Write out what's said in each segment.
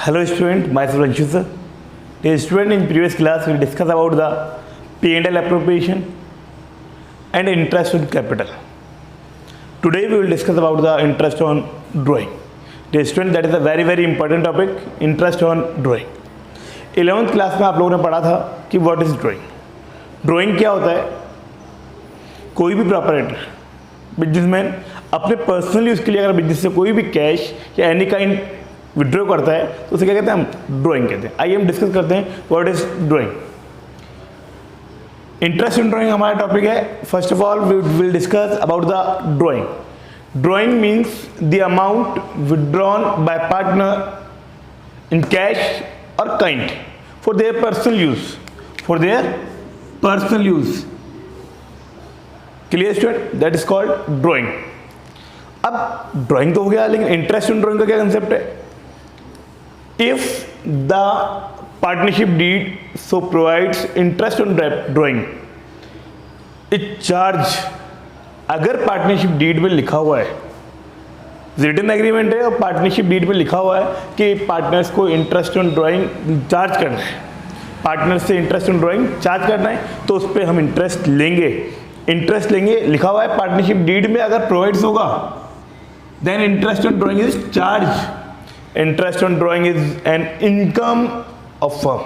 Hello student, myself Anshu sir. Dear student, in previous class we discussed about the P&L appropriation and interest on capital. Today we will discuss about the interest on drawing. Dear student, that is a very important topic, interest on drawing. 11th class में आप लोगों ने पढ़ा था कि what is drawing. Drawing क्या होता है? कोई भी प्रोपराइटर बिजनेसमैन अपने पर्सनल यूज़ के लिए अगर बिजनेस से कोई भी कैश या एनी काइंड विड्रॉ करता है तो उसे क्या कहते हैं? हम ड्राइंग कहते हैं. आइए हम डिस्कस करते हैं what is drawing. Interest in drawing हमारा टॉपिक है. First of all we will discuss about the drawing. Drawing means the amount withdrawn by partner in cash और kind for their personal use. For their personal use. Clear student? That is called drawing. अब drawing तो हो गया, लेकिन interest in drawing का क्या concept है? If the partnership deed so provides interest on drawing, it charge. अगर partnership deed में लिखा हुआ है, रिटन एग्रीमेंट है और पार्टनरशिप डीड में लिखा हुआ है कि पार्टनर्स को इंटरेस्ट ऑन ड्राइंग चार्ज करना है, पार्टनर्स से इंटरेस्ट ऑन ड्राइंग चार्ज करना है, तो उस पर हम इंटरेस्ट लेंगे. इंटरेस्ट लेंगे, लिखा हुआ है पार्टनरशिप डीड में, अगर प्रोवाइड्स होगा then interest on drawing is charge. Interest on drawing is an income of firm.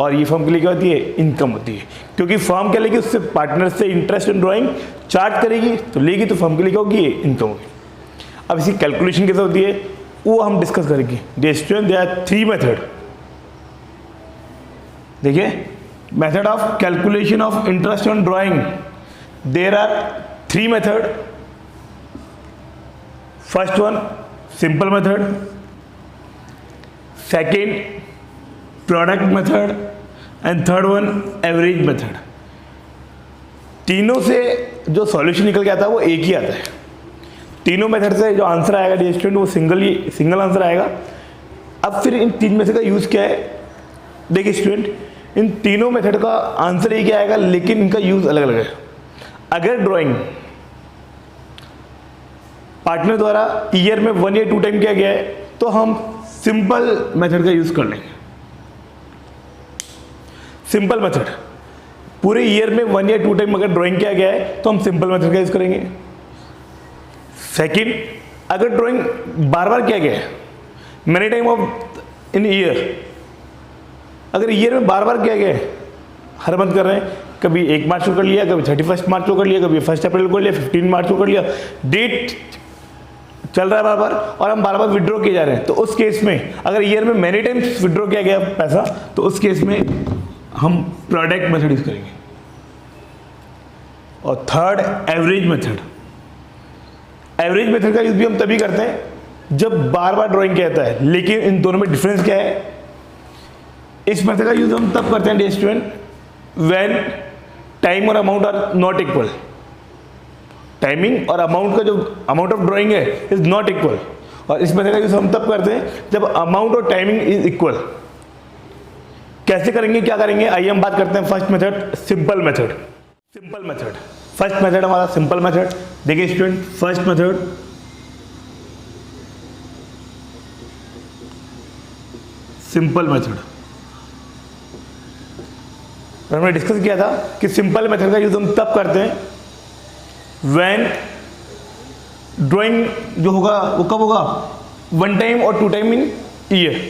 और ये फर्म के लिए क्या होती है? इनकम होती है, क्योंकि फर्म क्या लेगी? उससे पार्टनर से इंटरेस्ट ऑन ड्राइंग चार्ज करेगी, तो लेगी तो फर्म के लिए क्या होगी? इनकम होगी. अब इसकी कैलकुलेशन कैसे होती है वो हम डिस्कस करेंगे. There are 3 method. देखिए, method of calculation of interest on drawing. There are 3 method. First one simple method, second product method and third one average method. तीनों से जो सॉल्यूशन निकल के आता है वो एक ही आता है. तीनों मेथड से जो आंसर आएगा डियर स्टूडेंट वो सिंगल आंसर आएगा. अब फिर इन तीन मेथड का यूज़ क्या है? देखिए स्टूडेंट, इन तीनों मेथड का आंसर एक ही आएगा, लेकिन इनका यूज़ अलग अलग है. अगर ड्राइंग पार्टनर द्वारा ईयर में 1 या 2 टाइम किया गया है तो हम सिंपल मेथड का यूज कर लेंगे. सिंपल मेथड पूरे ईयर में 1 या 2 टाइम अगर ड्राइंग किया गया है तो हम सिंपल मेथड का यूज करेंगे. सेकंड, अगर ड्राइंग बार बार किया गया है, many time of in year, अगर ईयर में बार बार किया गया है, हर मंथ कर रहे हैं, कभी 1 मार्च को कर लिया, कभी 31 मार्च को कर लिया, कभी 1 अप्रैल को कर लिया, 15 मार्च को कर लिया, डेट चल रहा है बार बार और हम बार बार विड्रॉ किए जा रहे हैं, तो उस केस में अगर ईयर में मैनी टाइम्स विड्रॉ किया गया पैसा तो उस केस में हम प्रोडक्ट मेथड यूज करेंगे. और third average method. Average method का यूज भी हम तभी करते हैं जब बार बार ड्राइंग किया जाता है, लेकिन इन दोनों में डिफरेंस क्या है? इस मेथड का यूज हम तब करते हैं डियर स्टूडेंट व्हेन टाइम और amount are not equal. Timing और अमाउंट का जो अमाउंट ऑफ ड्राइंग है इज नॉट इक्वल. और इस मेथड का यूज हम तब करते हैं जब अमाउंट और टाइमिंग इज इक्वल. कैसे करेंगे, क्या करेंगे? आइए हम बात करते हैं first method, simple method. Simple method, first method हमारा सिंपल मेथड. देखिए student, first method simple method. हमने डिस्कस किया था कि सिंपल मेथड का यूज हम तब करते हैं व्हेन ड्राइंग जो होगा वो कब होगा? 1 टाइम और 2 टाइम इन ईयर.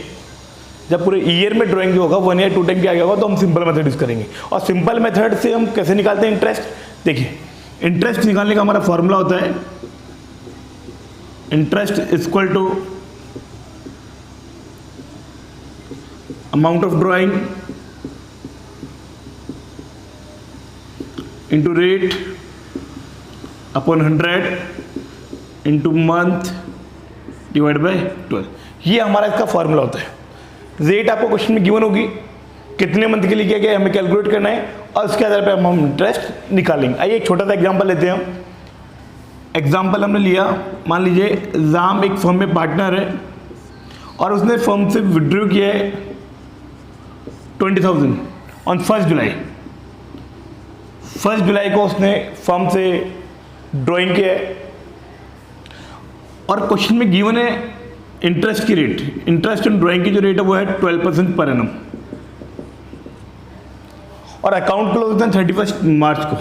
जब पूरे ईयर में ड्राइंग जो होगा 1 या 2 टाइम किया गया होगा तो हम सिंपल मेथड यूज करेंगे. और सिंपल मेथड से हम कैसे निकालते हैं इंटरेस्ट? देखिए, इंटरेस्ट निकालने का हमारा फॉर्मूला होता है interest equal to amount of drawing into rate upon 100 into month divide by 12. ये हमारा इसका फॉर्मूला होता है. रेट आपको क्वेश्चन में गिवन होगी, कितने मंथ के लिए किया गया हमें कैलकुलेट करना है और उसके आधार पर हम इंटरेस्ट निकालेंगे. आइए एक छोटा सा एग्जांपल लेते हैं हम. एग्जांपल हमने लिया, मान लीजिए राम एक फर्म में पार्टनर है और उसने फर्म से विड्रॉ किया है 20,000 ऑन 1 जुलाई. 1 जुलाई को उसने फर्म से ड्राइंग किया है और क्वेश्चन में गिवन है इंटरेस्ट की रेट, इंटरेस्ट ऑन ड्राइंग की जो रेट है वो है 12% पर एनम, और अकाउंट क्लोज होते हैं 31 मार्च को।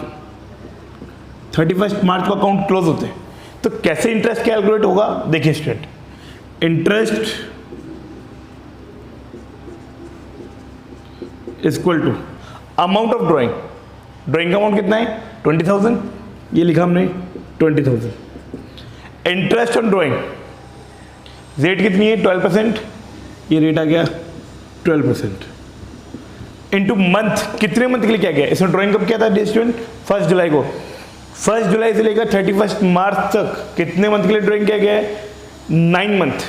31 मार्च को अकाउंट क्लोज होते हैं। तो कैसे इंटरेस्ट कैलकुलेट होगा, देखिए student, interest equal to amount of drawing, drawing का अमाउंट कितना है 20,000, ये लिखा हमने 20,000। इंटरेस्ट ऑन ड्राइंग रेट कितनी है 12%, ये रेट आ गया 12%, इनटू मंथ, कितने मंथ के लिए क्या गया, इसमें ड्राइंग कब किया था स्टूडेंट 1 जुलाई को, 1 जुलाई से लेकर 31 मार्च तक कितने मंथ के लिए ड्राइंग किया गया है 9 मंथ,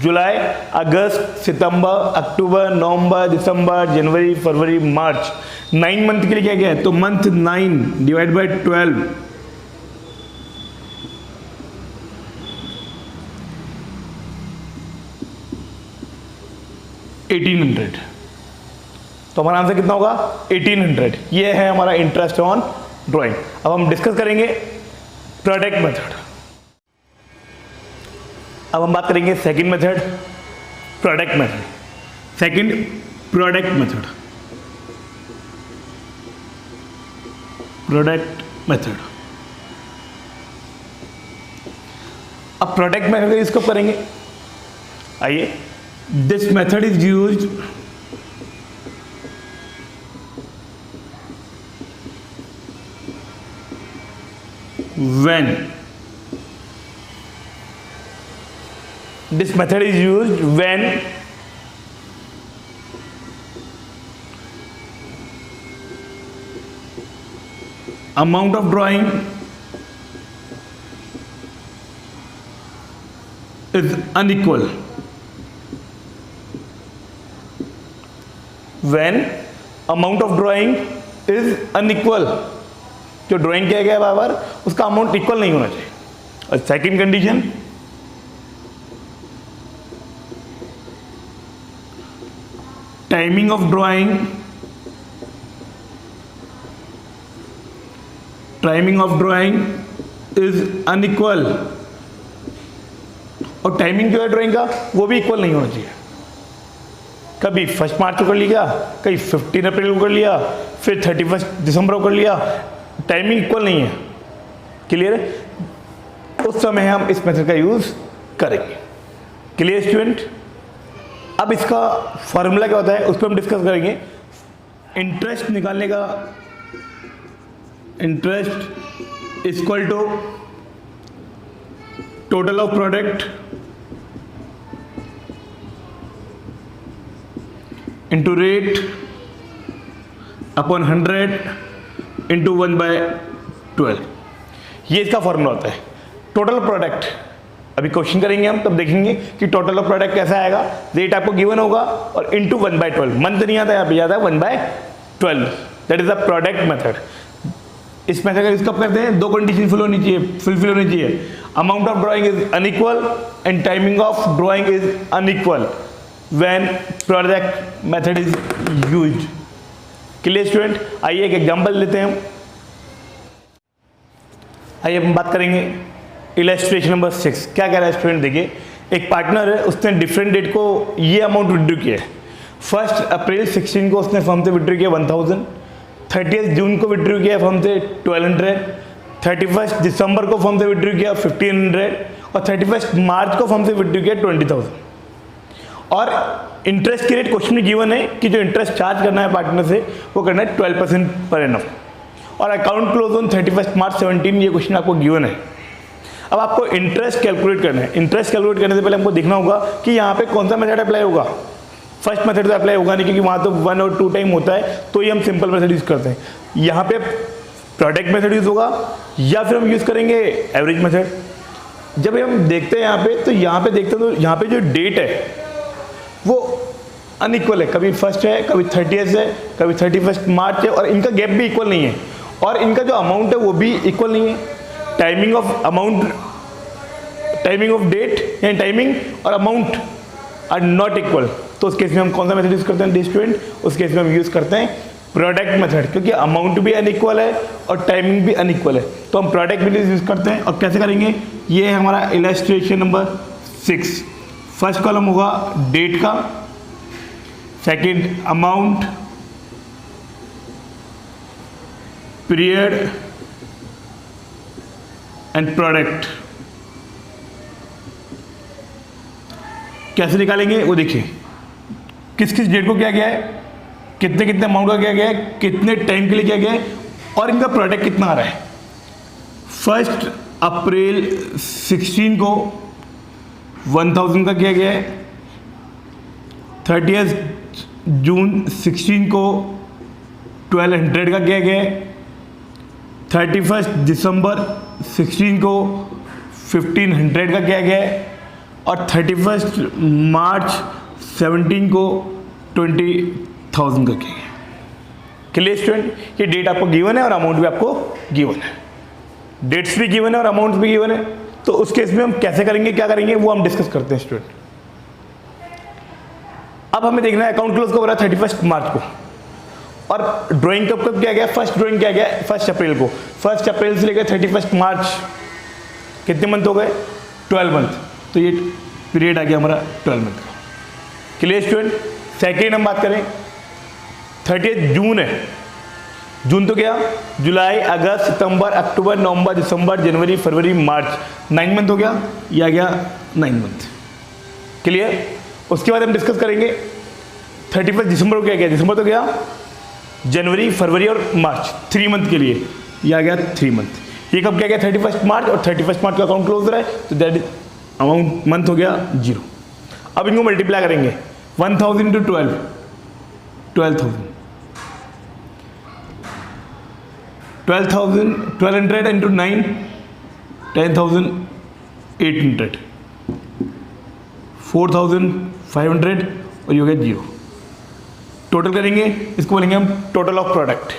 जुलाई, अगस्त, सितंबर, अक्टूबर, नवंबर, दिसंबर, जनवरी, फरवरी, मार्च, 9 मंथ के लिए क्या गया है, तो मंथ 9 डिवाइड बाय 12, $1,800, तो हमारा आंसर कितना होगा 1800। ये है हमारा इंटरेस्ट ऑन ड्राइंग। अब हम डिस्कस करेंगे प्रोडक्ट मेथड। अब हम बात करेंगे second method, product method. Second product method, product method. अब प्रोडक्ट मेथड का यूज कब करेंगे, आइए, this method is used when, this method is used when amount of drawing is unequal, when amount of drawing is unequal, जो drawing किया गया बार बार उसका amount equal नहीं होना चाहिए। और second condition, timing of drawing, timing of drawing is unequal, और timing जो है ड्राइंग का वो भी इक्वल नहीं होना चाहिए। कभी 1 मार्च को कर लिया, कभी 15 अप्रैल को कर लिया, फिर 31 दिसंबर को कर लिया, टाइमिंग इक्वल नहीं है। क्लियर है, उस समय हम इस मेथड का यूज करेंगे। क्लियर स्टूडेंट, अब इसका फॉर्मूला क्या होता है उस पर हम डिस्कस करेंगे। इंटरेस्ट निकालने का, interest equal to total of product into rate upon 100 into 1/12, ये इसका फॉर्मूला होता है। टोटल प्रोडक्ट, अभी क्वेश्चन करेंगे हम तब देखेंगे कि टोटल ऑफ प्रोडक्ट कैसा आएगा। रेट आपको गिवन होगा और इंटू 1/12, मंथ नहीं आता है, यहाँ पे आता है 1/12, that is the product method. इस मेथड का यूज कब करते हैं, 2 कंडीशन फुलफिल होनी चाहिए, amount of drawing is unequal and timing of drawing is unequal when product method is used. Clear student, आइए एक एग्जांपल लेते हैं हम। आइए हम बात करेंगे इलस्ट्रेशन नंबर 6। क्या कह रहा है स्टूडेंट, देखिए, एक पार्टनर है, उसने डिफरेंट डेट को ये अमाउंट विड्रॉ किया है। 1 अप्रैल 16 को उसने फर्म से विड्रॉ किया 1000, 30 जून को विड्रॉ किया फर्म से 1200, 31 दिसंबर को फर्म से विड्रॉ किया 1500 और 31 मार्च को फर्म से विड्रॉ किया 20,000। और इंटरेस्ट की रेट क्वेश्चन में गिवन है कि जो इंटरेस्ट चार्ज करना है पार्टनर से वो करना है 12% पर एनम, और अकाउंट क्लोज ऑन 31 मार्च 17, ये क्वेश्चन आपको गिवन है। अब आपको इंटरेस्ट कैलकुलेट करना है। इंटरेस्ट कैलकुलेट करने से पहले हमको देखना होगा कि यहाँ पे कौन सा मेथड अप्लाई होगा। फर्स्ट मेथड तो अप्लाई होगा नहीं, क्योंकि वहाँ तो 1 और 2 टाइम होता है, तो ही हम सिंपल मेथड यूज करते हैं। यहाँ पे प्रोडक्ट मेथड यूज होगा या फिर हम यूज करेंगे एवरेज मेथड। जब हम देखते हैं यहाँ पे, तो यहाँ पे देखते हैं तो यहाँ पे जो डेट है वो अनइक्वल है, कभी 1 है, कभी 30 है, कभी 31 मार्च है, और इनका गैप भी इक्वल नहीं है, और इनका जो अमाउंट है वो भी इक्वल नहीं है। Timing of amount, timing of date यानी टाइमिंग और अमाउंट आर नॉट इक्वल। तो उस केस में हम कौन सा मेथड यूज करते हैं स्टूडेंट, उस केस में हम यूज करते हैं प्रोडक्ट मेथड, क्योंकि अमाउंट भी अनइक्वल है और टाइमिंग भी अनइक्वल है, तो हम प्रोडक्ट मेथड यूज करते हैं। और कैसे करेंगे, ये है हमारा इलस्ट्रेशन नंबर 6। फर्स्ट कॉलम होगा डेट का, second amount, period and product. कैसे निकालेंगे वो देखिए, किस किस डेट को क्या गया है, कितने कितने अमाउंट का क्या गया है, कितने टाइम के लिए क्या गया है, और इनका प्रोडक्ट कितना आ रहा है। 1 अप्रैल 16 को 1000 का किया गया है, 30 जून 16 को 1200 का किया गया है, 31 दिसंबर 16 को 1500 का किया गया है, और 31 मार्च 17 को 20,000 का किया गया। क्लियर स्टूडेंट, ये डेट आपको गिवन है और अमाउंट भी आपको गिवन है, डेट्स भी गिवन है और अमाउंट भी गिवन है। तो उस केस में हम कैसे करेंगे, क्या करेंगे, वो हम डिस्कस करते हैं स्टूडेंट। अब हमें देखना है अकाउंट क्लोज कब हो रहा है 31 मार्च को, और ड्राइंग कब कब किया गया, फर्स्ट ड्राइंग किया गया 1 अप्रैल को। 1 अप्रैल से लेकर 31 मार्च कितने मंथ हो गए, 12 मंथ। तो ये पीरियड आ गया हमारा 12 मंथ का। Clear student. सेकेंड हम बात करें, 30 जून है, जून तो क्या, जुलाई, अगस्त, सितंबर, अक्टूबर, नवंबर, दिसंबर, जनवरी, फरवरी, मार्च, 9 मंथ हो गया, ये आ गया 9 मंथ। क्लियर। उसके बाद हम डिस्कस करेंगे 31 दिसंबर को क्या गया, दिसंबर तो गया, जनवरी, फरवरी और मार्च, 3 मंथ के लिए, ये आ गया 3 मंथ। ये कब क्या गया, 31 मार्च, और 31 मार्च का अकाउंट क्लोज हो रहा है, तो दैट इज अमाउंट मंथ हो गया 0। अब इनको मल्टीप्लाई करेंगे, 1000 इंटू 12, 12,000, 1200 इंटू 9, 10,800, 4,500, और ये हो गया 0। टोटल करेंगे, इसको बोलेंगे हम टोटल ऑफ प्रोडक्ट।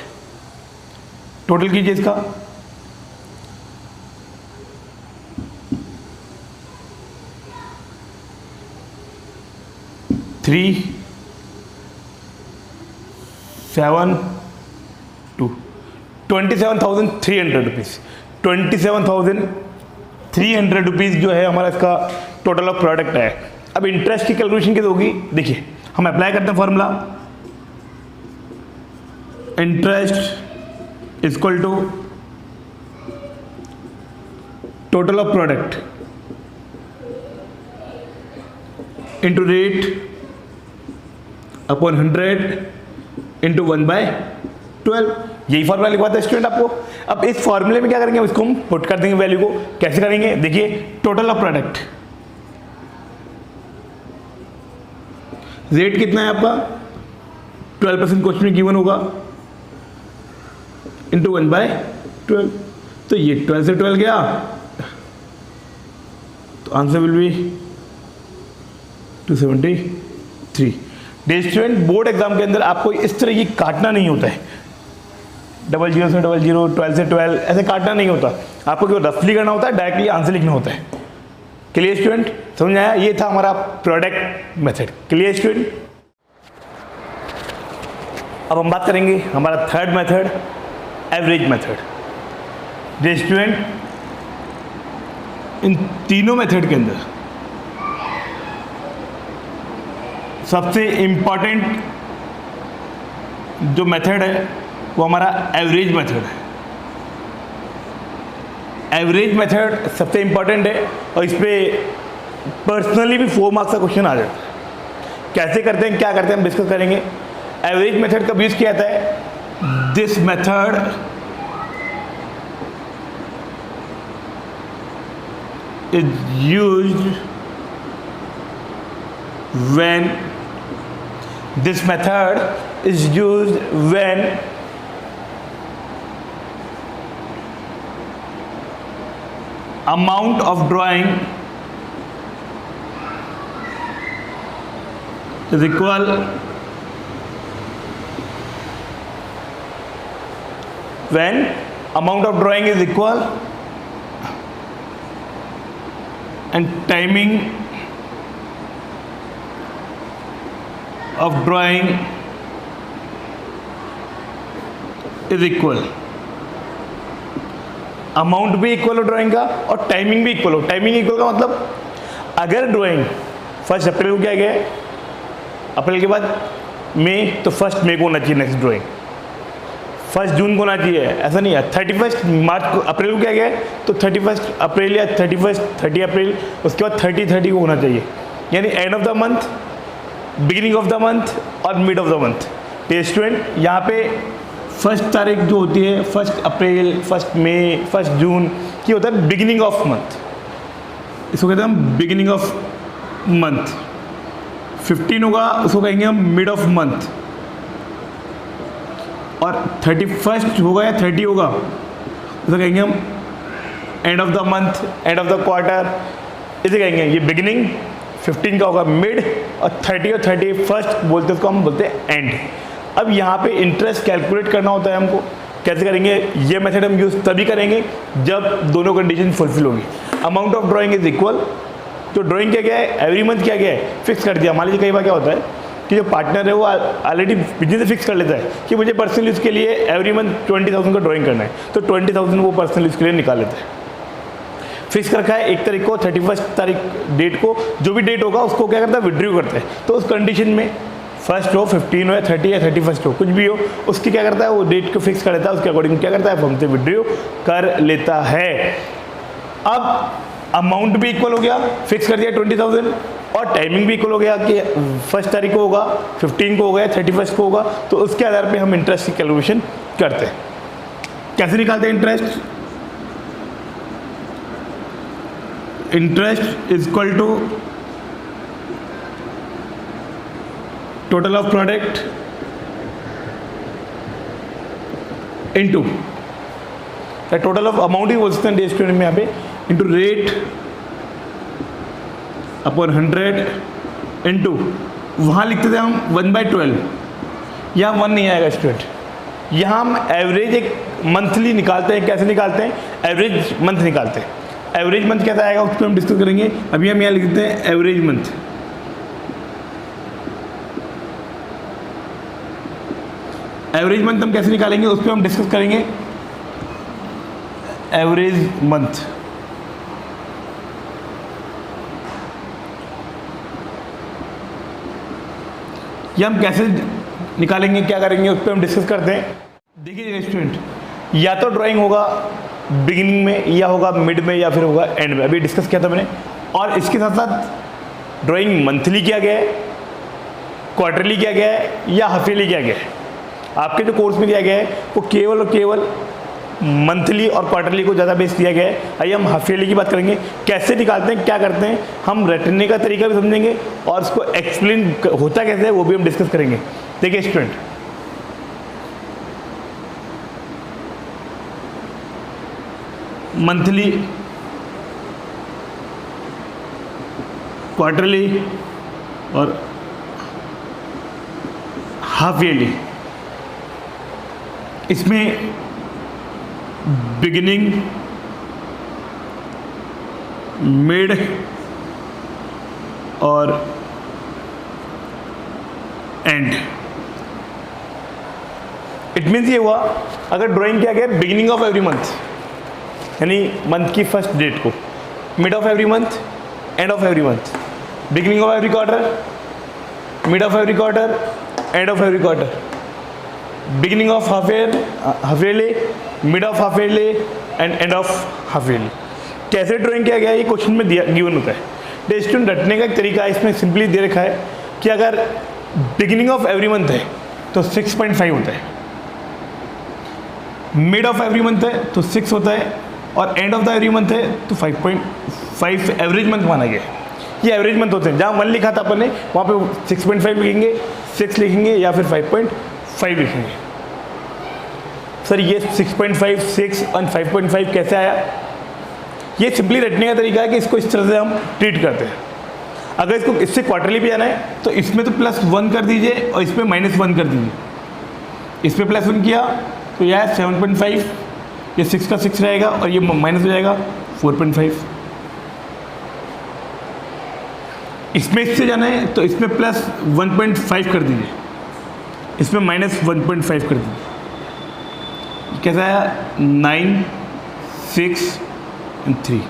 टोटल कीजिए इसका, थ्री 7 2 27,300 रुपीज़। 27,300 रुपीज़ जो है हमारा इसका टोटल ऑफ प्रोडक्ट है। अब इंटरेस्ट की कैलकुलेशन कैसे होगी, देखिए हम अप्लाई करते हैं formula, interest equal to total of product into rate upon 100 into 1/12। यही फॉर्मूला लिखवाता है स्टूडेंट आपको। अब इस फॉर्मूले में क्या करेंगे, इसको हम पुट कर देंगे वैल्यू को। कैसे करेंगे, देखिए टोटल ऑफ प्रोडक्ट, रेट कितना है आपका, 12% क्वेश्चन में गिवन होगा, इंटू 1/12। तो ये 12 से 12 गया, तो answer will be 273। Day student, board exam के अंदर आपको इस तरह ये काटना नहीं होता है, 00 से 00, 12 से 12 ऐसे काटना नहीं होता। आपको केवल रफली करना होता है, डायरेक्टली आंसर लिखना होता है। क्लियर स्टूडेंट, समझ आया। ये था हमारा प्रोडक्ट मेथड। Clear student. अब हम बात करेंगे हमारा third method, average method. Dear student, इन तीनों मेथड के अंदर सबसे इंपॉर्टेंट जो मेथड है वो हमारा एवरेज मेथड है। एवरेज मेथड सबसे इंपॉर्टेंट है और इस पर पर्सनली भी 4 मार्क्स का क्वेश्चन आ जाता है। कैसे करते हैं, क्या करते हैं, हम डिस्कस करेंगे। एवरेज मेथड कब यूज किया जाता है, this method is used when this method is used when amount of drawing is equal when amount of drawing is equal and timing of drawing is equal। Amount भी equal हो drawing का और timing भी equal हो। Timing equal का मतलब अगर drawing first April को क्या गया है, अप्रैल के बाद मई, तो फर्स्ट मई को होना चाहिए नेक्स्ट ड्राइंग, फर्स्ट जून को होना चाहिए, ऐसा नहीं है। 31 मार्च को, अप्रैल को क्या गया है, तो 31 अप्रैल या 30 अप्रैल, उसके बाद 30 को होना चाहिए, यानी end of the month, beginning of the month और मिड ऑफ द मंथ। तो स्टूडेंट यहाँ पे फर्स्ट तारीख जो होती है, फर्स्ट अप्रैल, फर्स्ट मई, फर्स्ट जून की होता है बिगिनिंग ऑफ मंथ, इसको कहते हैं हम बिगिनिंग ऑफ मंथ। 15 होगा उसको कहेंगे हम मिड ऑफ मंथ, और 31 होगा या 30 होगा उसे कहेंगे हम end of the month, end of the quarter, इसे कहेंगे ये बिगिनिंग। 15 का होगा मिड, और 30 और 31 बोलते हैं उसको, हम बोलते हैं एंड। अब यहाँ पे इंटरेस्ट कैलकुलेट करना होता है हमको, कैसे करेंगे, ये मेथड हम यूज़ तभी करेंगे जब दोनों कंडीशन फुलफिल होगी। Amount of drawing is equal, तो ड्राइंग क्या है, एवरी मंथ क्या है, फिक्स कर दिया। मान लीजिए कई बार क्या होता है कि जो पार्टनर है वो ऑलरेडी बिजनेस से फिक्स कर लेता है कि मुझे पर्सनल यूज़ के लिए एवरी मंथ 20,000 का ड्राइंग करना है, तो 20,000 वो पर्सनल यूज़ के लिए निकाल लेता है। फिक्स कर रखा है 1 तारीख को, 31 तारीख डेट को, जो भी डेट होगा उसको क्या करता है, विड्रॉ करता है। तो उस कंडीशन में फर्स्ट हो, 15 हो या 30 या 31 हो, कुछ भी हो, उसकी क्या करता है, वो डेट को फिक्स कर लेता है, उसके अकॉर्डिंग क्या करता है, हमसे विड्रॉ कर लेता है। अब अमाउंट भी इक्वल हो गया, फिक्स कर दिया 20,000, और टाइमिंग भी इक्वल हो गया कि फर्स्ट तारीख को होगा, 15 को होगा, 31 को होगा, तो उसके आधार पे हम इंटरेस्ट की कैलकुलेशन करते हैं। कैसे निकालते हैं interest? Interest is equal to total of product into total of amount ही बोल सकते हैं डेज में यहाँ पे, इंटू रेट अपॉन 100 इंटू, वहाँ लिखते थे हम 1/12, यहाँ 1 नहीं आएगा स्टूडेंट, यहाँ हम एवरेज एक मंथली निकालते हैं। कैसे निकालते हैं? एवरेज मंथ निकालते हैं। एवरेज मंथ कैसा आएगा उस पर हम डिस्कस करेंगे। अभी हम यहाँ लिख देते हैं एवरेज मंथ। एवरेज मंथ हम कैसे निकालेंगे उस पर हम डिस्कस करेंगे। एवरेज मंथ ये हम कैसे निकालेंगे, क्या करेंगे, उस पर हम डिस्कस करते हैं। देखिए स्टूडेंट, या तो ड्राइंग होगा बिगिनिंग में, या होगा मिड में, या फिर होगा एंड में। अभी डिस्कस किया था मैंने। और इसके साथ साथ ड्राइंग मंथली किया गया है, क्वार्टरली किया गया है, या हाफ ईयरली किया गया है। आपके जो कोर्स में दिया गया है वो केवल और केवल मंथली और क्वार्टरली को ज़्यादा बेस दिया गया है। आइए हम हाफ ईयरली की बात करेंगे, कैसे निकालते हैं, क्या करते हैं, हम रटने का तरीका भी समझेंगे और उसको एक्सप्लेन होता कैसे है वो भी हम डिस्कस करेंगे। देखिए स्टूडेंट, मंथली, क्वार्टरली और हाफ ईयरली, इसमें बिगिनिंग, मिड और एंड। इट मीन्स ये हुआ, अगर ड्राइंग किया गया बिगिनिंग ऑफ एवरी मंथ यानी मंथ की फर्स्ट डेट को, mid of every month, and of every month, beginning of every quarter, mid of every quarter, and of every quarter, beginning of half yearly, mid of half yearly and end of half yearly. कैसे drawing किया गया है ये question में दिया given होता है। Student, रटने का एक तरीका है, इसमें सिंपली दे रखा है कि अगर बिगिनिंग ऑफ एवरी मंथ है तो 6.5 होता है, मिड ऑफ एवरी मंथ है तो 6 होता है, और end of the every month है तो 5.5 एवरेज मंथ माना गया है। ये एवरेज मंथ होते हैं। जहाँ 1 लिखा था अपन ने वहाँ पे 6.5 लिखेंगे, 6 लिखेंगे या फिर 5.5 लिखेंगे। सर ये 6.5, 6 और 5.5 कैसे आया? ये सिंपली रटने का तरीका है कि इसको इस तरह से हम ट्रीट करते हैं। अगर इसको इससे क्वार्टरली भी जाना है तो इसमें तो +1 कर दीजिए और इसमें -1 कर दीजिए। इस पर +1 किया तो यह 7.5, ये 6 का 6 रहेगा और ये माइनस हो जाएगा 4.5। इसमें इससे जाना है तो इसमें +1.5 कर दीजिए, इसमें -1.5 कर दीजिए। कैसा आया? 9, 6 और 3।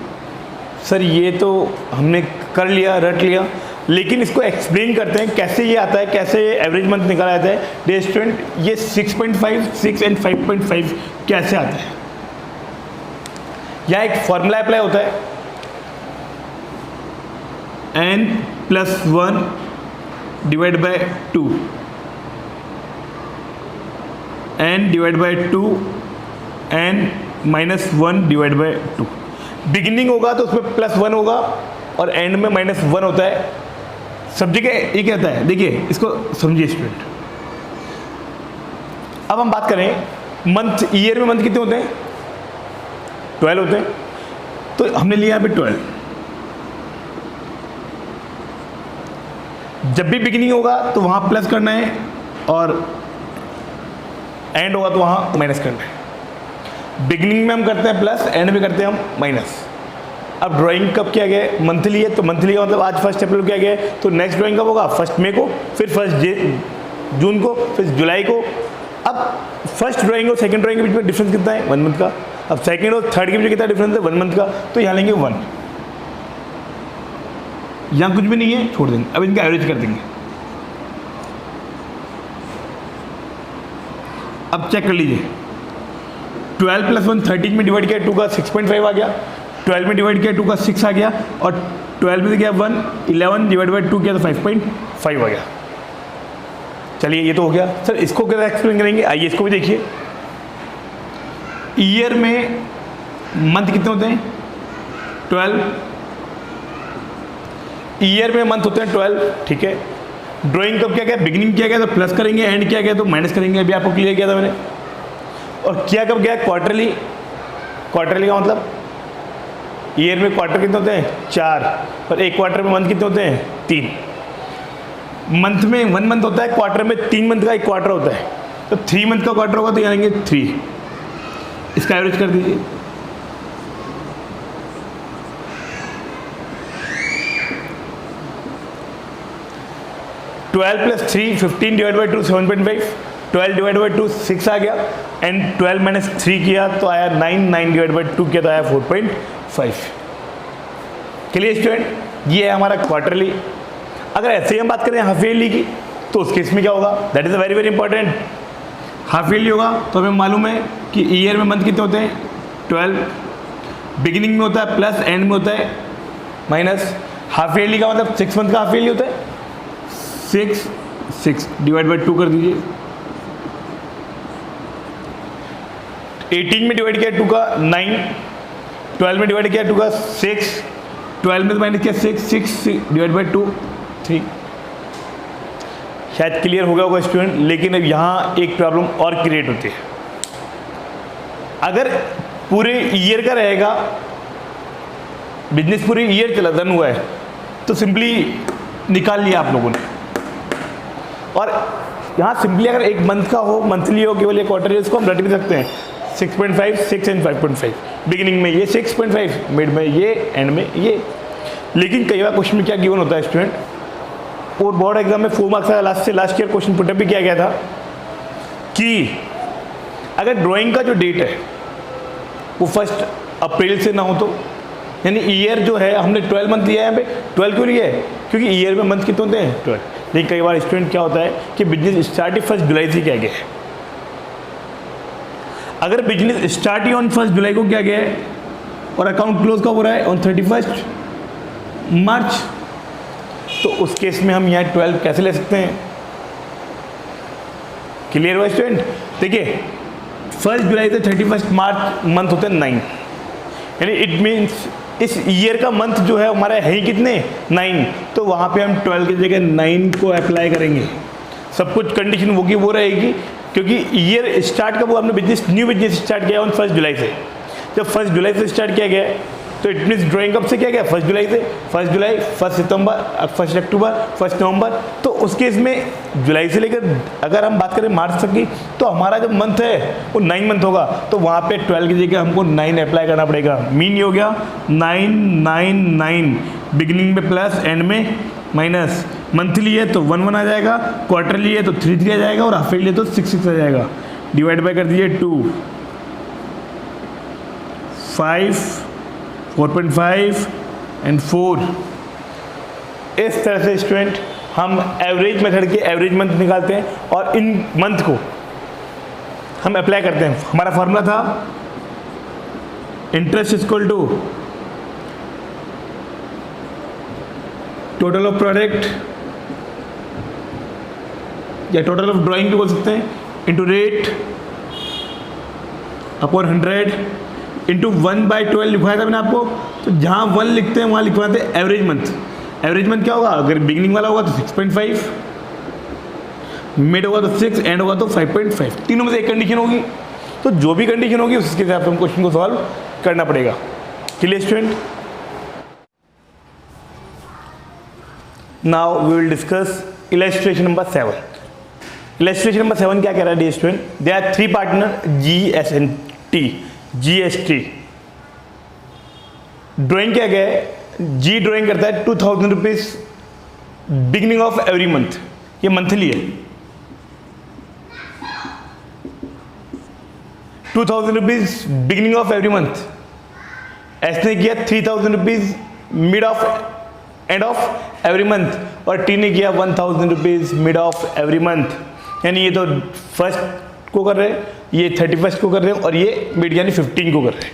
सर ये तो हमने कर लिया, रट लिया। लेकिन इसको एक्सप्लेन करते हैं कैसे ये आता है, कैसे एवरेज मंथ निकाला जाता है। डियर स्टूडेंट, ये 6.5, 6 एंड 5.5 कैसे आता है? यहाँ एक फॉर्मूला अप्लाई होता है, n+1 divide by 2, n divide by 2, n-1 divide by 2। Beginning होगा तो उसमें +1 होगा और एंड में -1 होता है। सब जगह ये कहता है, देखिए इसको समझिए स्टूडेंट। अब हम बात करें मंथ, ईयर में मंथ कितने होते हैं? 12 होते हैं। तो हमने लिया यहाँ पे 12। जब भी बिगिनिंग होगा तो वहाँ प्लस करना है और एंड होगा तो वहाँ माइनस करना है। बिगिनिंग में हम करते हैं प्लस, एंड में करते हैं हम माइनस। अब ड्राइंग कब किया गया है? मंथली है, तो मंथली का मतलब आज 1 अप्रैल को किया गया है, तो नेक्स्ट ड्राइंग कब होगा? 1 मई को, फिर 1 जून को, फिर जुलाई को। अब फर्स्ट ड्राइंग और सेकंड ड्राइंग के बीच में डिफरेंस कितना है? 1 मंथ का। अब सेकंड और थर्ड के बीच कितना डिफरेंस है? 1 मंथ का। तो यहाँ लेंगे 1, यहाँ कुछ भी नहीं है, छोड़ देंगे। अब इनका एवरेज कर देंगे। अब चेक कर लीजिए, 12 + 1 13 में डिवाइड किया 2 का 6.5 आ गया, 12 में डिवाइड किया 2 का 6 आ गया, और 12 में से क्या 1, 11 डिवाइड बाई 2 किया तो 5.5 आ गया। चलिए ये तो हो गया। सर इसको कैसे एक्सप्लेन करेंगे? आइए इसको भी देखिए। ईयर में मंथ कितने होते हैं? 12। ईयर में मंथ होते हैं 12, ठीक है। ड्राइंग कब किया गया? बिगिनिंग किया गया तो प्लस करेंगे, एंड किया गया तो माइनस करेंगे। अभी आपको क्लियर किया था मैंने। और किया कब गया? क्वार्टरली। क्वार्टरली का मतलब ईयर में क्वार्टर कितने होते हैं? 4, और एक क्वार्टर में मंथ कितने होते हैं? 3। मंथ में 1 मंथ होता है, क्वार्टर में 3 मंथ का एक क्वार्टर होता है, तो 3 मंथ का क्वार्टर होगा तो यहाँ आएंगे 3। इसका एवरेज कर दीजिए। Twelve + 3 15 divide by 2 7.5, 12 divide by 2 6 आ गया, एंड 12 - 3 किया तो आया 9, 9 डिवाइड बाई 2 किया तो आया 4.5। Clear student? ये है हमारा क्वार्टरली। अगर ऐसे ही हम बात करें हाफ ईयरली की, तो उस केस में क्या होगा? That is a very very important. Half yearly होगा तो हमें मालूम है कि ईयर में मंथ कितने होते हैं? 12। बिगिनिंग में होता है प्लस, एंड में होता है माइनस। हाफ ईयरली का मतलब 6 मंथ का हाफ ईयरली होता है। 6 डिवाइड बाई 2 कर दीजिए। 18 में डिवाइड किया 2 का 9, 12 में डिवाइड किया 2 का 6, 12 में माइनस किया 6 डिवाइड बाई 2 3। शायद क्लियर हो गया होगा स्टूडेंट। लेकिन अब यहाँ एक प्रॉब्लम और क्रिएट होती है। अगर पूरे ईयर का रहेगा, बिजनेस पूरे ईयर चला रन हुआ है, तो सिंपली निकाल लिया आप लोगों ने। और यहाँ सिंपली अगर एक मंथ का हो, मंथली हो, केवल ये क्वार्टरली, इसको हम रट भी सकते हैं। 6.5, 6 एंड 5.5। बिगिनिंग में ये 6.5, मिड में ये, एंड में ये। लेकिन कई बार क्वेश्चन में क्या गिवन होता है स्टूडेंट, और बोर्ड एग्जाम में 4 मार्क्स का लास्ट ईयर क्वेश्चन पुटअप भी किया गया था कि अगर ड्राइंग का जो डेट है वो 1 अप्रैल से ना हो तो, यानी ईयर जो है हमने 12 मंथ लिया है, यहाँ पे 12 क्यों लिया है? क्योंकि ईयर में मंथ कितने होते हैं? 12। लेकिन कई बार स्टूडेंट क्या होता है कि बिजनेस स्टार्ट ही 1 जुलाई से किया गया है। अगर बिजनेस स्टार्ट ही ऑन 1 जुलाई को किया गया है और अकाउंट क्लोज कब हो रहा है? ऑन 31 मार्च, तो उस केस में हम यहाँ 12 कैसे ले सकते हैं? क्लियर हुआ स्टूडेंट? देखिए 1 जुलाई से 31 मार्च मंथ होते हैं 9, यानी इट मीन्स इस ईयर का मंथ जो है हमारा है ही कितने? 9। तो वहाँ पे हम 12 की जगह 9 को अप्लाई करेंगे। सब कुछ कंडीशन वो की वो रहेगी, क्योंकि ईयर स्टार्ट कब हुआ? हमने बिजनेस, न्यू बिजनेस स्टार्ट किया ऑन 1 जुलाई से। जब 1 जुलाई से स्टार्ट किया गया तो इट मीन्स ड्राइंग कब से किया गया? 1 जुलाई से। 1 जुलाई, 1 सितंबर, 1 अक्टूबर, 1 नवंबर। तो उस केस में जुलाई से लेकर अगर हम बात करें मार्च तक की, तो हमारा जो मंथ है वो 9 मंथ होगा। तो वहाँ पे 12 की जगह हमको 9 अप्लाई करना पड़ेगा। मीन ये हो गया 9, 9, 9। बिगिनिंग में प्लस, एंड में माइनस। मंथली है तो 1, 1 आ जाएगा, क्वार्टरली है तो 3, 3 आ जाएगा, और हाफ ईयरली है तो 6, 6 आ जाएगा। डिवाइड बाय कर दीजिए 2, 5, 4.5 एंड 4। इस तरह से स्टूडेंट हम एवरेज मेथड के एवरेज मंथ निकालते हैं और इन मंथ को हम अप्लाई करते हैं। हमारा फॉर्मूला था interest equal to total of product या टोटल ऑफ ड्राइंग भी बोल सकते हैं इंटू रेट अपॉन 100 इंटू 1/12 लिखवाया था मैंने आपको। तो जहाँ 1 लिखते हैं वहाँ लिखवाते हैं एवरेज मंथ। एवरेज मंथ क्या होगा? अगर बिगिनिंग वाला होगा तो 6.5, मिड होगा तो 6, एंड होगा तो 5.5। तीनों में से एक कंडीशन होगी, तो जो भी कंडीशन होगी उसके हिसाब से हम क्वेश्चन को सॉल्व करना पड़ेगा। Clear student? Now we will discuss illustration number 7। Illustration number 7 क्या कह रहा है dear student? They are 3 partner GST। Drawing क्या गया है? जी ड्राइंग करता है 2000 rupees beginning of every month, ये मंथली है। 2000 rupees beginning of every month. S ने किया 3000 rupees mid of end of every month, और टी ने किया 1000 rupees mid of every month. यानी ये तो फर्स्ट को कर रहे हैं, ये 31st को कर रहे हैं, और ये मिड यानी 15 को कर रहे हैं।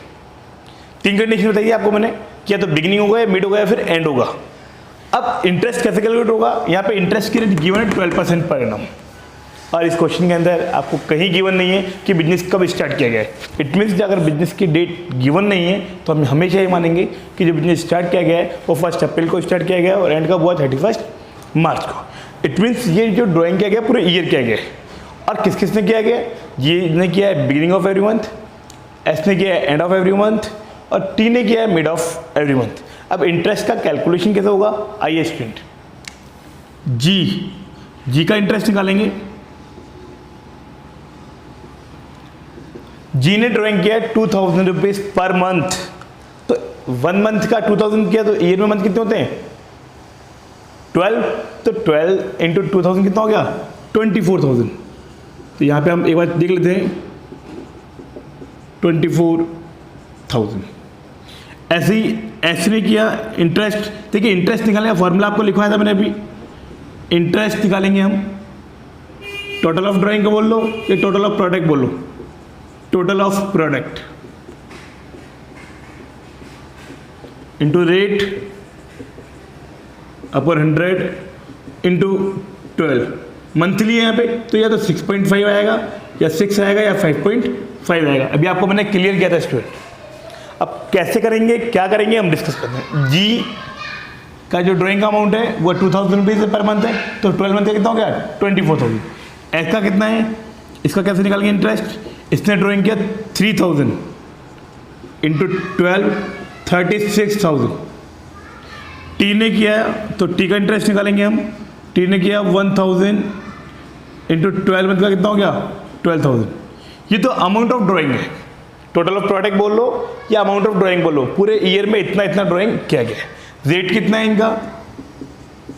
3 कंडीशन बताइए आपको मैंने, क्या तो बिगिनिंग होगा, मिड होगा, या फिर एंड होगा। अब इंटरेस्ट कैसे कैलकुलेट होगा? यहाँ पे इंटरेस्ट की रेट गिवन है 12% पर एनम, और इस क्वेश्चन के अंदर आपको कहीं गिवन नहीं है कि बिजनेस कब स्टार्ट किया गया है। इट मीन्स अगर बिजनेस की डेट गिवन नहीं है तो हम हमेशा ये मानेंगे कि जो बिजनेस स्टार्ट किया गया है वो 1 अप्रैल को स्टार्ट किया गया है और एंड कब हुआ? 31 मार्च को। इट मीन्स ये जो ड्राइंग किया गया पूरे ईयर किया गया है। और किस किस ने किया गया? ये ने किया है beginning of every month, S ने किया है एंड ऑफ एवरी मंथ, और टी ने किया है मिड ऑफ एवरी मंथ। अब इंटरेस्ट का कैलकुलेशन कैसे होगा? आइए स्टूडेंट, जी का इंटरेस्ट निकालेंगे। जी ने ड्राइंग किया है 2000 रुपीज पर मंथ, तो 1 मंथ का 2000 किया तो ईयर में मंथ कितने होते हैं? 12, तो 12 इंटू 2000 कितना हो गया? 24,000। तो यहाँ पे हम एक बार देख लेते हैं 24,000। ऐसे ही ऐसे ने किया इंटरेस्ट। देखिए इंटरेस्ट निकालने का फॉर्मूला आपको लिखवाया था मैंने अभी। इंटरेस्ट निकालेंगे हम, टोटल ऑफ ड्राइंग का बोल लो या टोटल ऑफ प्रोडक्ट बोल लो, total of product into rate upon 100 into 12। Monthly है यहाँ पे, तो या तो 6.5 आएगा या 6 आएगा या 5.5 आएगा। अभी आपको मैंने क्लियर किया था स्टूडेंट। अब कैसे करेंगे, क्या करेंगे, हम डिस्कस करते हैं। जी का जो ड्राइंग का अमाउंट है वो 2000 रुपीज़ पर मंथ है, तो 12 मंथ का कितना हो गया? 24,000। एस का कितना है? इसका कैसे निकालेंगे इंटरेस्ट? इसने ड्राइंग किया 3000 इंटू 12, 36,000। टी ने किया, तो टी का इंटरेस्ट निकालेंगे हम। टी ने किया 1000 इंटू 12 मंथ का कितना हो गया? 12,000। ये तो अमाउंट ऑफ ड्राइंग है। टोटल ऑफ प्रोडक्ट बोल लो या अमाउंट ऑफ ड्राइंग बोलो, पूरे ईयर में इतना इतना ड्राइंग किया गया है। रेट कितना है इनका?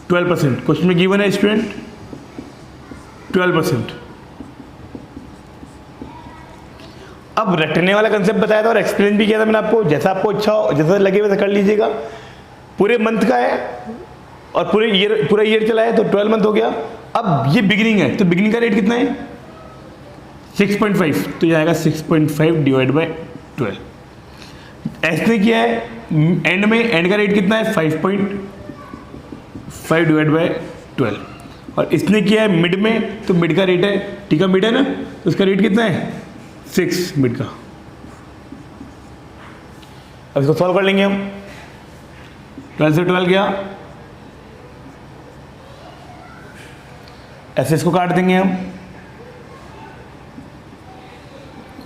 12%। क्वेश्चन में गिवन है स्टूडेंट 12%। अब रटने वाला कंसेप्ट बताया था और एक्सप्लेन भी किया था मैंने आपको। जैसा आपको अच्छा हो, जैसा लगे वैसा कर लीजिएगा। पूरे मंथ का है और पूरा ईयर चला है, तो 12 मंथ हो गया। अब ये बिगिनिंग है, तो बिगिनिंग का रेट कितना है? 6.5, तो ये आएगा 6.5 डिवाइड बाई 12। ऐसे किया है एंड में, एंड का रेट कितना है? 5.5 डिवाइड बाई 12। और इसने किया है मिड में, तो मिड का रेट है, टी का मिड है ना, तो उसका रेट कितना है? 6 मिड का। अब इसको सॉल्व कर लेंगे हम। 12 से 12 गया, ऐसे इसको काट देंगे हम,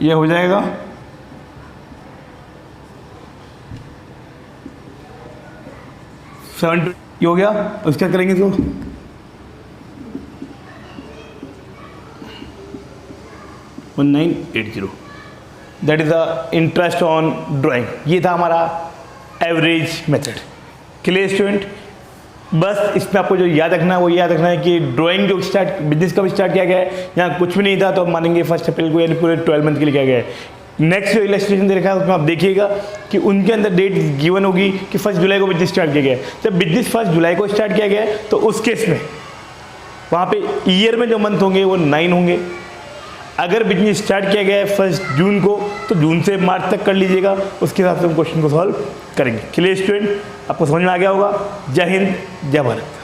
ये हो जाएगा 7, ये हो गया। उसके क्या करेंगे इसको? 1980, that is the interest on drawing. ये था हमारा एवरेज मेथड। Clear student? बस इसमें आपको जो याद रखना है वो याद रखना है कि ड्राइंग जो बिजनेस कब स्टार्ट किया गया है, यहाँ कुछ भी नहीं था तो हम मानेंगे 1 अप्रैल को, यानी पूरे 12 मंथ के लिए किया गया है। नेक्स्ट जो इलस्ट्रेशन दे रखा है उसमें आप देखिएगा कि उनके अंदर डेट गिवन होगी कि 1 जुलाई को बिजनेस स्टार्ट किया गया है। जब बिजनेस 1 जुलाई को स्टार्ट किया गया है तो उस केस में वहाँ पे ईयर में जो मंथ होंगे वो 9 होंगे। अगर बिजनेस स्टार्ट किया गया है 1 जून को तो जून से मार्च तक कर लीजिएगा, उसके हिसाब से हम क्वेश्चन को सॉल्व करेंगे। क्लियर स्टूडेंट, आपको समझ में आ गया होगा। जय हिंद, जय भारत।